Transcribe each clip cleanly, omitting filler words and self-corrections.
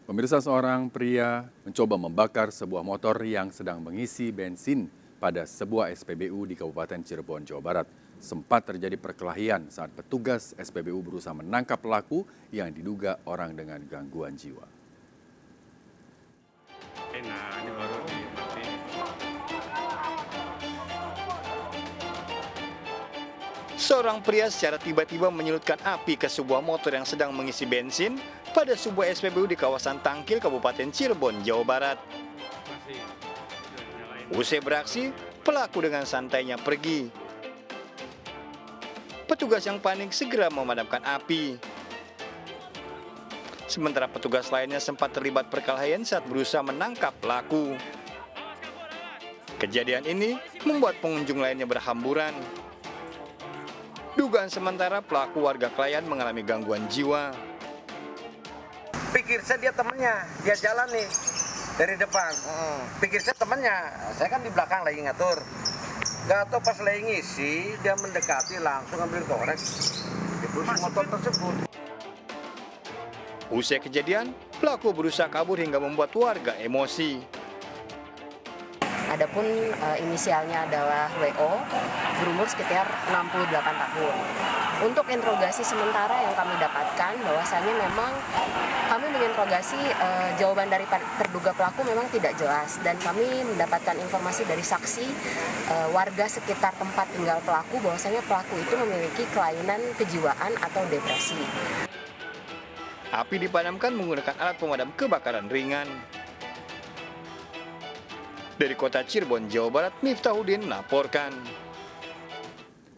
Pemirsa, seorang pria mencoba membakar sebuah motor yang sedang mengisi bensin pada sebuah SPBU di Kabupaten Cirebon, Jawa Barat. Sempat terjadi perkelahian saat petugas SPBU berusaha menangkap pelaku yang diduga orang dengan gangguan jiwa. Seorang pria secara tiba-tiba menyelutkan api ke sebuah motor yang sedang mengisi bensin pada sebuah SPBU di kawasan Tangkil, Kabupaten Cirebon, Jawa Barat. Usai beraksi, pelaku dengan santainya pergi. Petugas yang panik segera memadamkan api. Sementara petugas lainnya sempat terlibat perkelahian saat berusaha menangkap pelaku. Kejadian ini membuat pengunjung lainnya berhamburan. Dugaan sementara pelaku warga Klayan mengalami gangguan jiwa. Pikir saya dia temannya, dia jalan nih dari depan. Pikir saya temannya, saya kan di belakang lagi ngatur. Gak tau pas lagi ngisi, dia mendekati langsung ambil korek di motor tersebut. Usai kejadian, pelaku berusaha kabur hingga membuat warga emosi. Adapun inisialnya adalah WO, berumur sekitar 68 tahun. Untuk interogasi sementara yang kami dapatkan, bahwasanya memang kami menginterogasi jawaban dari terduga pelaku memang tidak jelas. Dan kami mendapatkan informasi dari saksi warga sekitar tempat tinggal pelaku, bahwasanya pelaku itu memiliki kelainan kejiwaan atau depresi. Api dipadamkan menggunakan alat pemadam kebakaran ringan. Dari kota Cirebon, Jawa Barat, Miftahuddin melaporkan.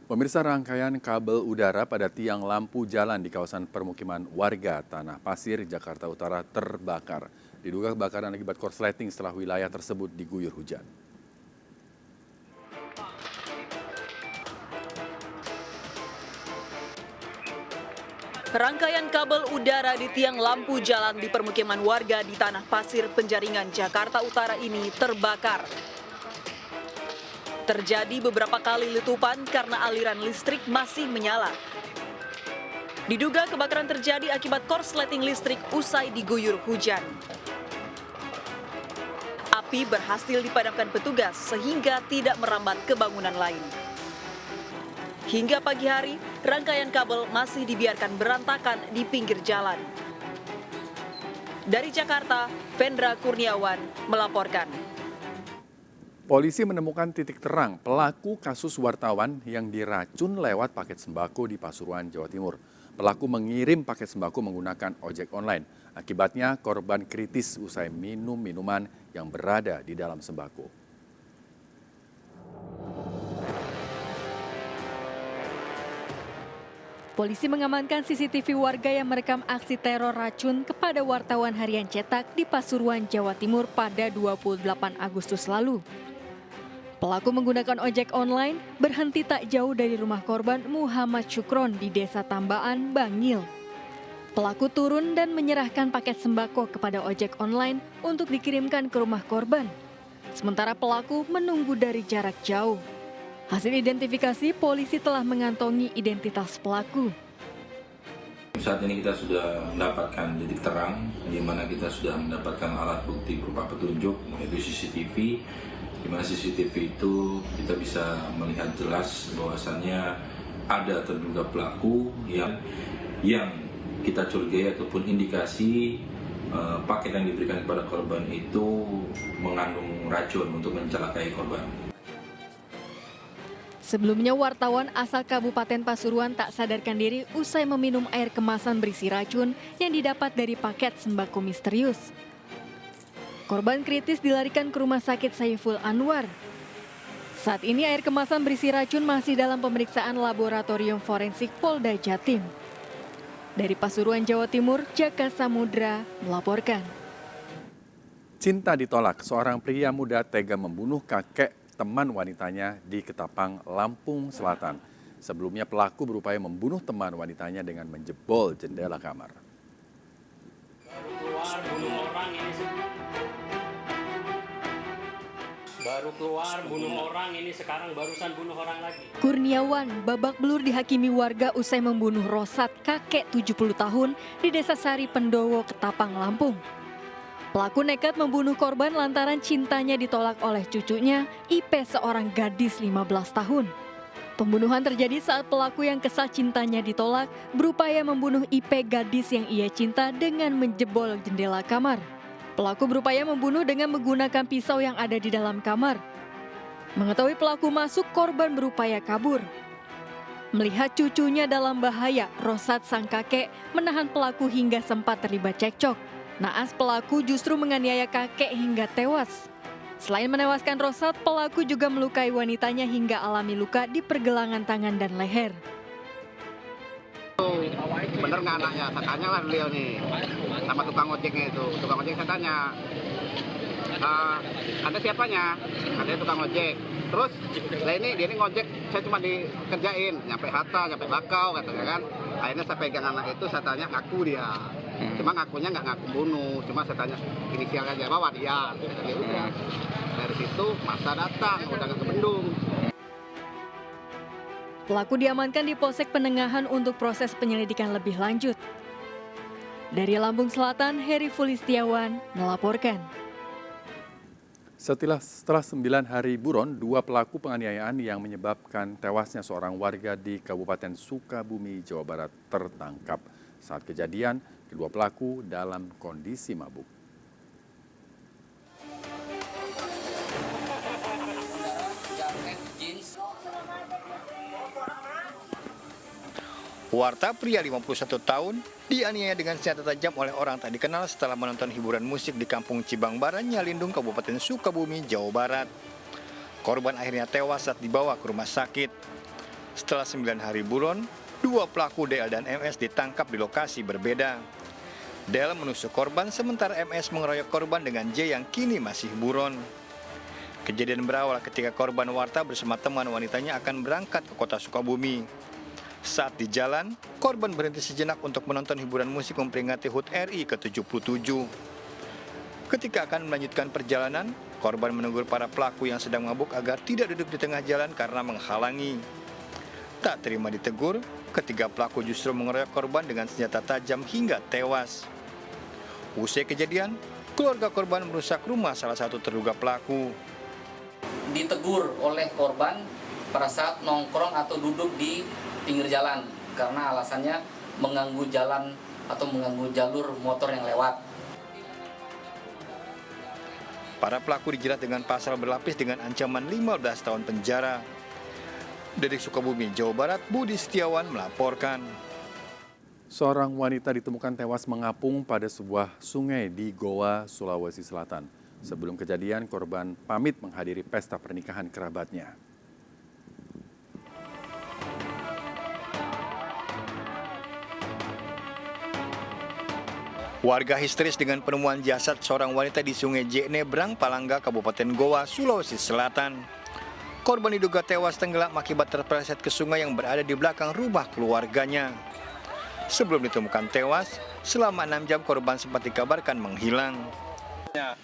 Pemirsa, rangkaian kabel udara pada tiang lampu jalan di kawasan permukiman warga Tanah Pasir, Jakarta Utara terbakar. Diduga kebakaran akibat korsleting setelah wilayah tersebut diguyur hujan. Rangkaian kabel udara di tiang lampu jalan di permukiman warga di Tanah Pasir, Penjaringan, Jakarta Utara ini terbakar. Terjadi beberapa kali letupan karena aliran listrik masih menyala. Diduga kebakaran terjadi akibat korsleting listrik usai diguyur hujan. Api berhasil dipadamkan petugas sehingga tidak merambat ke bangunan lain. Hingga pagi hari, rangkaian kabel masih dibiarkan berantakan di pinggir jalan. Dari Jakarta, Vendra Kurniawan melaporkan. Polisi menemukan titik terang pelaku kasus wartawan yang diracun lewat paket sembako di Pasuruan, Jawa Timur. Pelaku mengirim paket sembako menggunakan ojek online. Akibatnya korban kritis usai minum minuman yang berada di dalam sembako. Polisi mengamankan CCTV warga yang merekam aksi teror racun kepada wartawan harian cetak di Pasuruan, Jawa Timur pada 28 Agustus lalu. Pelaku menggunakan ojek online berhenti tak jauh dari rumah korban Muhammad Syukron di Desa Tambaan, Bangil. Pelaku turun dan menyerahkan paket sembako kepada ojek online untuk dikirimkan ke rumah korban. Sementara pelaku menunggu dari jarak jauh. Hasil identifikasi, polisi telah mengantongi identitas pelaku. Saat ini kita sudah mendapatkan titik terang, di mana kita sudah mendapatkan alat bukti berupa petunjuk, yaitu CCTV, di mana CCTV itu kita bisa melihat jelas bahwasannya ada terduga pelaku yang kita curigai ataupun indikasi paket yang diberikan kepada korban itu mengandung racun untuk mencelakai korban. Sebelumnya wartawan asal Kabupaten Pasuruan tak sadarkan diri usai meminum air kemasan berisi racun yang didapat dari paket sembako misterius. Korban kritis dilarikan ke Rumah Sakit Saiful Anwar. Saat ini air kemasan berisi racun masih dalam pemeriksaan laboratorium forensik Polda Jatim. Dari Pasuruan, Jawa Timur, Jaka Samudra melaporkan. Cinta ditolak, seorang pria muda tega membunuh kakek teman wanitanya di Ketapang, Lampung Selatan. Sebelumnya pelaku berupaya membunuh teman wanitanya dengan menjebol jendela kamar. Baru keluar bunuh orang, ini sekarang barusan bunuh orang lagi. Kurniawan babak belur dihakimi warga usai membunuh Rosat, kakek 70 tahun di Desa Sari Pendowo, Ketapang, Lampung. Pelaku nekat membunuh korban lantaran cintanya ditolak oleh cucunya, IP seorang gadis 15 tahun. Pembunuhan terjadi saat pelaku yang kesal cintanya ditolak berupaya membunuh IP gadis yang ia cinta dengan menjebol jendela kamar. Pelaku berupaya membunuh dengan menggunakan pisau yang ada di dalam kamar. Mengetahui pelaku masuk, korban berupaya kabur. Melihat cucunya dalam bahaya, Rosat sang kakek menahan pelaku hingga sempat terlibat cekcok. Naas pelaku justru menganiaya kakek hingga tewas. Selain menewaskan Rosat, pelaku juga melukai wanitanya hingga alami luka di pergelangan tangan dan leher. Bener nggak anaknya? Saya tanya lah beliau nih, sama tukang ojeknya itu. Tukang ojek saya tanya, ada siapanya? Ada tukang ojek. Terus, lah ini dia ini ngojek, saya cuma dikerjain, nyampe Hatta, nyampe Bakau katanya kan. Akhirnya saya pegang anak itu, saya tanya ngaku dia. Cuma ngakunya nggak ngaku bunuh, cuma saya tanya inisial aja, bawa dia. Jadi udah. Dari situ masa datang, udah ke Bendung. Pelaku diamankan di Polsek Penengahan untuk proses penyelidikan lebih lanjut. Dari Lampung Selatan, Heri Fulistiawan melaporkan. Setelah 9 hari buron, 2 pelaku penganiayaan yang menyebabkan tewasnya seorang warga di Kabupaten Sukabumi, Jawa Barat tertangkap. Saat kejadian, kedua pelaku dalam kondisi mabuk. Warta pria 51 tahun dianiaya dengan senjata tajam oleh orang tak dikenal setelah menonton hiburan musik di Kampung Cibang Barat, Nyalindung, Kabupaten Sukabumi, Jawa Barat. Korban akhirnya tewas saat dibawa ke rumah sakit. Setelah 9 hari buron, 2 pelaku DL dan MS ditangkap di lokasi berbeda. DL menusuk korban sementara MS mengeroyok korban dengan J yang kini masih buron. Kejadian berawal ketika korban Warta bersama teman wanitanya akan berangkat ke kota Sukabumi. Saat di jalan, korban berhenti sejenak untuk menonton hiburan musik memperingati HUT RI ke-77. Ketika akan melanjutkan perjalanan, korban menegur para pelaku yang sedang mabuk agar tidak duduk di tengah jalan karena menghalangi. Tak terima ditegur, ketiga pelaku justru mengeroyok korban dengan senjata tajam hingga tewas. Usai kejadian, keluarga korban merusak rumah salah satu terduga pelaku. Ditegur oleh korban pada saat nongkrong atau duduk di pinggir jalan karena alasannya mengganggu jalan atau mengganggu jalur motor yang lewat. Para pelaku dijerat dengan pasal berlapis dengan ancaman 15 tahun penjara. Dari Sukabumi, Jawa Barat, Budi Setiawan melaporkan. Seorang wanita ditemukan tewas mengapung pada sebuah sungai di Goa, Sulawesi Selatan. Sebelum kejadian, korban pamit menghadiri pesta pernikahan kerabatnya. Warga histeris dengan penemuan jasad seorang wanita di Sungai Jenebrang, Palangga, Kabupaten Goa, Sulawesi Selatan. Korban diduga tewas tenggelam akibat terpeleset ke sungai yang berada di belakang rumah keluarganya. Sebelum ditemukan tewas, selama 6 jam korban sempat dikabarkan menghilang. Dia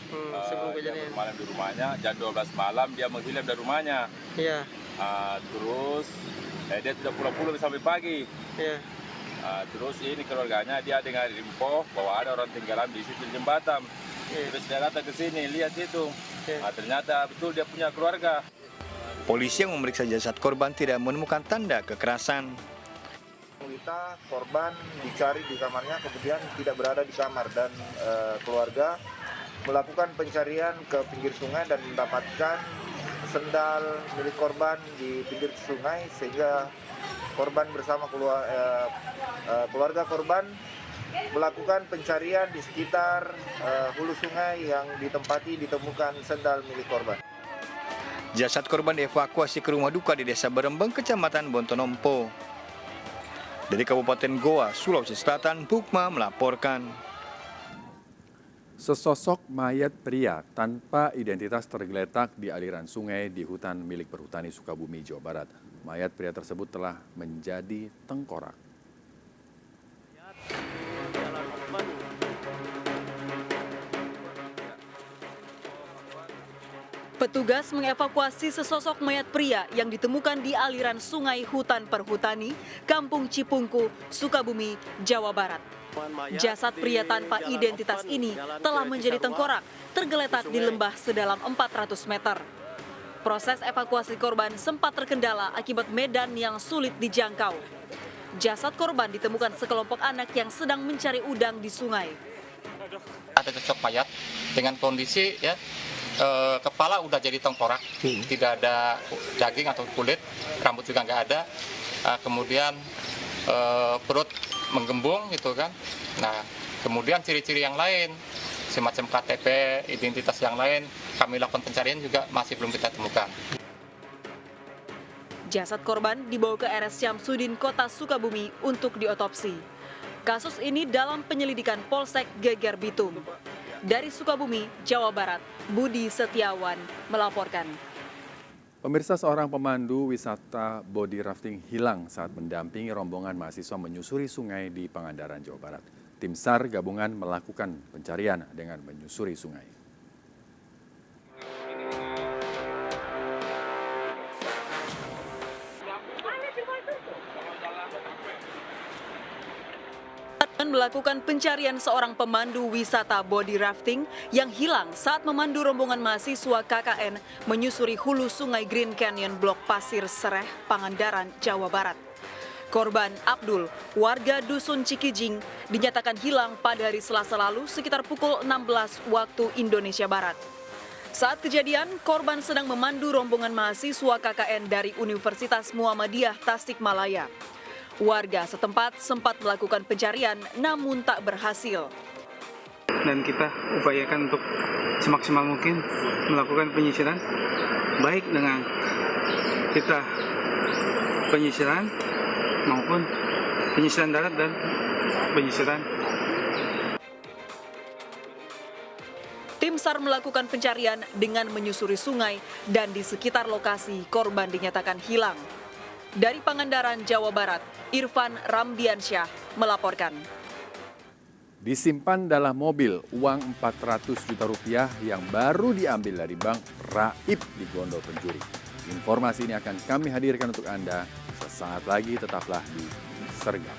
bermalam di rumahnya, jam 12 malam dia menghilang dari rumahnya. Iya. Terus dia tidak pulang sampai pagi. Iya. Terus ini keluarganya dia dengar info bahwa ada orang tenggelam di situ di jembatan. Terus dia datang ke sini lihat itu. Ternyata betul dia punya keluarga. Polisi yang memeriksa jasad korban tidak menemukan tanda kekerasan. Wanita korban dicari di kamarnya, kemudian tidak berada di kamar dan keluarga melakukan pencarian ke pinggir sungai dan mendapatkan sendal milik korban di pinggir sungai sehingga korban bersama keluarga korban melakukan pencarian di sekitar hulu sungai yang ditemukan sendal milik korban. Jasad korban dievakuasi ke rumah duka di Desa Berembeng, Kecamatan Bontonompo. Dari Kabupaten Goa, Sulawesi Selatan, Bukma melaporkan. Sesosok mayat pria tanpa identitas tergeletak di aliran sungai di hutan milik perhutani Sukabumi, Jawa Barat. Mayat pria tersebut telah menjadi tengkorak. Petugas mengevakuasi sesosok mayat pria yang ditemukan di aliran sungai Hutan Perhutani, Kampung Cipungku, Sukabumi, Jawa Barat. Jasad pria tanpa identitas ini telah menjadi tengkorak, tergeletak di lembah sedalam 400 meter. Proses evakuasi korban sempat terkendala akibat medan yang sulit dijangkau. Jasad korban ditemukan sekelompok anak yang sedang mencari udang di sungai. Ada sosok mayat dengan kondisi kepala udah jadi tengkorak, tidak ada daging atau kulit, rambut juga nggak ada, kemudian perut menggembung gitu kan. Nah, kemudian ciri-ciri yang lain, semacam KTP, identitas yang lain, kami lakukan pencarian juga masih belum kita temukan. Jasad korban dibawa ke RS Syamsuddin Kota Sukabumi untuk diotopsi. Kasus ini dalam penyelidikan Polsek Geger Bitung. Dari Sukabumi, Jawa Barat, Budi Setiawan melaporkan. Pemirsa, seorang pemandu wisata body rafting hilang saat mendampingi rombongan mahasiswa menyusuri sungai di Pangandaran, Jawa Barat. Tim SAR gabungan melakukan pencarian dengan menyusuri sungai. Melakukan pencarian seorang pemandu wisata body rafting yang hilang saat memandu rombongan mahasiswa KKN menyusuri hulu sungai Green Canyon Blok Pasir Sereh, Pangandaran, Jawa Barat. Korban Abdul, warga Dusun Cikijing, dinyatakan hilang pada hari Selasa lalu sekitar pukul 16 waktu Indonesia Barat. Saat kejadian, korban sedang memandu rombongan mahasiswa KKN dari Universitas Muhammadiyah Tasikmalaya. Warga setempat sempat melakukan pencarian namun tak berhasil. Dan kita upayakan untuk semaksimal mungkin melakukan penyisiran, baik dengan kita penyisiran maupun penyisiran darat dan penyisiran. Tim SAR melakukan pencarian dengan menyusuri sungai dan di sekitar lokasi korban dinyatakan hilang. Dari Pangandaran, Jawa Barat, Irfan Ramdiansyah melaporkan. Disimpan dalam mobil uang 400 juta rupiah yang baru diambil dari bank raib di Gondol pencuri. Informasi ini akan kami hadirkan untuk Anda sesaat lagi, tetaplah di Sergap.